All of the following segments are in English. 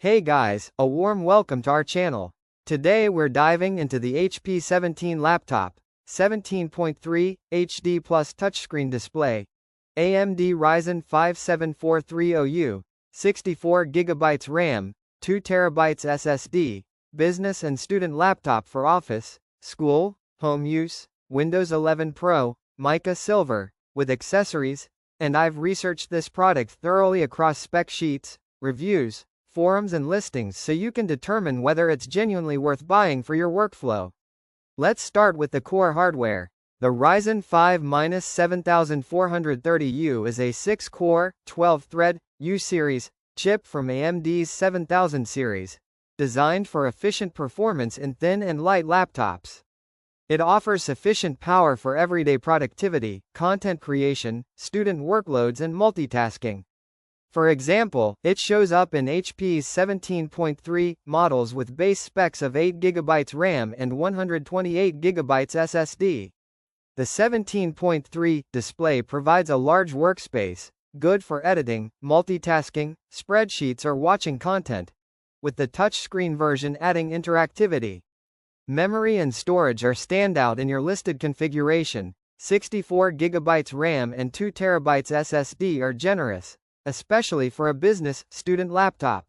Hey guys, a warm welcome to our channel. Today we're diving into the HP 17 laptop, 17.3 HD plus touchscreen display, AMD Ryzen 5 7430U, 64GB RAM, 2TB SSD, business and student laptop for office, school, home use, Windows 11 Pro, mica silver, with accessories, and I've researched this product thoroughly across spec sheets, reviews, forums and listings so you can determine whether it's genuinely worth buying for your workflow. Let's start with the core hardware. The Ryzen 5 7430U is a 6-core, 12-thread, U-series chip from AMD's 7000 series, designed for efficient performance in thin and light laptops. It offers sufficient power for everyday productivity, content creation, student workloads and multitasking. For example, it shows up in HP's 17.3 models with base specs of 8GB RAM and 128GB SSD. The 17.3 display provides a large workspace, good for editing, multitasking, spreadsheets or watching content, with the touchscreen version adding interactivity. Memory and storage are standout in your listed configuration. 64GB RAM and 2TB SSD are generous, especially for a business, student laptop.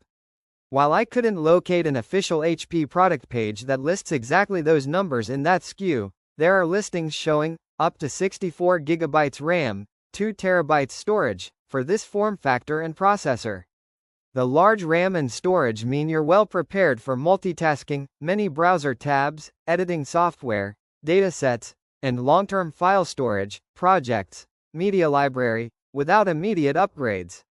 While I couldn't locate an official HP product page that lists exactly those numbers in that SKU, there are listings showing up to 64GB RAM, 2TB storage, for this form factor and processor. The large RAM and storage mean you're well prepared for multitasking, many browser tabs, editing software, datasets, and long-term file storage, projects, media library, without immediate upgrades.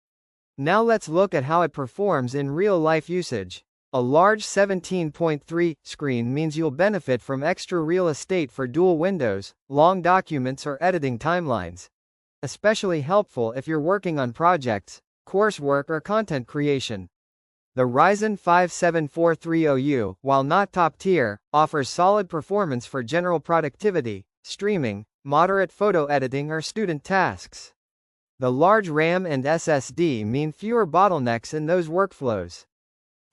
Now let's look at how it performs in real-life usage. A large 17.3 screen means you'll benefit from extra real estate for dual windows, long documents or editing timelines. Especially helpful if you're working on projects, coursework or content creation. The Ryzen 5 7430U, while not top tier, offers solid performance for general productivity, streaming, moderate photo editing or student tasks. The large RAM and SSD mean fewer bottlenecks in those workflows.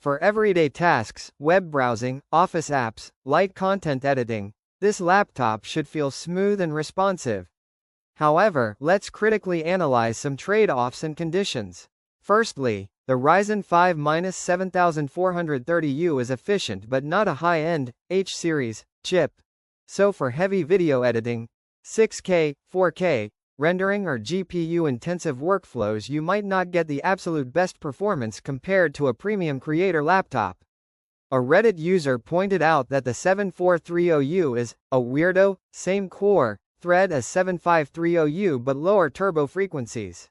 For everyday tasks, web browsing, office apps, light content editing, this laptop should feel smooth and responsive. However, let's critically analyze some trade-offs and conditions. Firstly, the Ryzen 5 7430U is efficient but not a high-end, H-series, chip. So for heavy video editing, 6K, 4K, rendering or GPU-intensive workflows you might not get the absolute best performance compared to a premium creator laptop. A Reddit user pointed out that the 7430U is a weirdo, same core, thread as 7530U but lower turbo frequencies.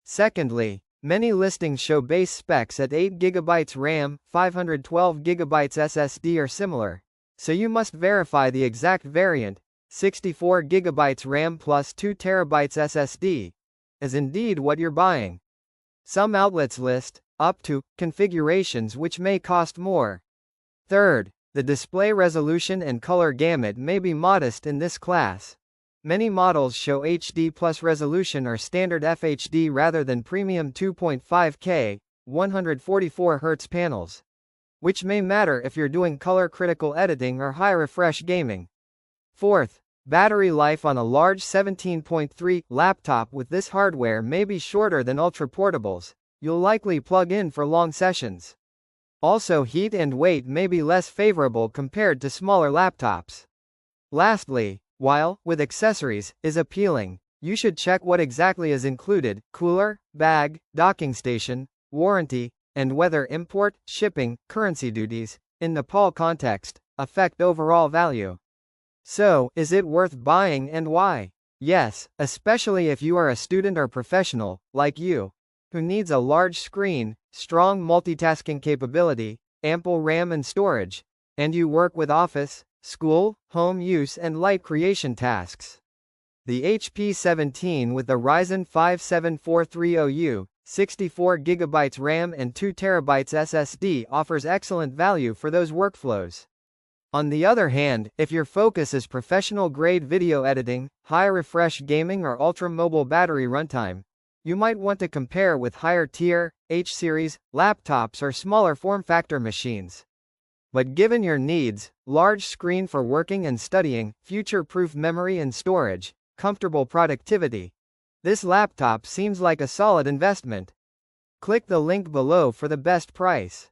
Secondly, many listings show base specs at 8GB RAM, 512GB SSD or similar, so you must verify the exact variant, 64GB RAM plus 2TB SSD, is indeed what you're buying. Some outlets list up to configurations which may cost more. Third, the display resolution and color gamut may be modest in this class. Many models show HD plus resolution or standard FHD rather than premium 2.5K, 144Hz panels, which may matter if you're doing color critical editing or high refresh gaming. Fourth, battery life on a large 17.3 laptop with this hardware may be shorter than ultra portables. You'll likely plug in for long sessions. Also, heat and weight may be less favorable compared to smaller laptops. Lastly, while, with accessories, is appealing, you should check what exactly is included: cooler, bag, docking station, warranty, and whether import, shipping, currency duties, in Nepal context, affect overall value. So, is it worth buying and why? Yes, especially if you are a student or professional, like you, who needs a large screen, strong multitasking capability, ample RAM and storage, and you work with office, school, home use and light creation tasks. The HP 17 with the Ryzen 5 7430U, 64GB RAM and 2TB SSD offers excellent value for those workflows. On the other hand, if your focus is professional-grade video editing, high refresh gaming or ultra-mobile battery runtime, You might want to compare with higher-tier, H-series, laptops or smaller form-factor machines. But given your needs, large screen for working and studying, future-proof memory and storage, comfortable productivity, this laptop seems like a solid investment. Click the link below for the best price.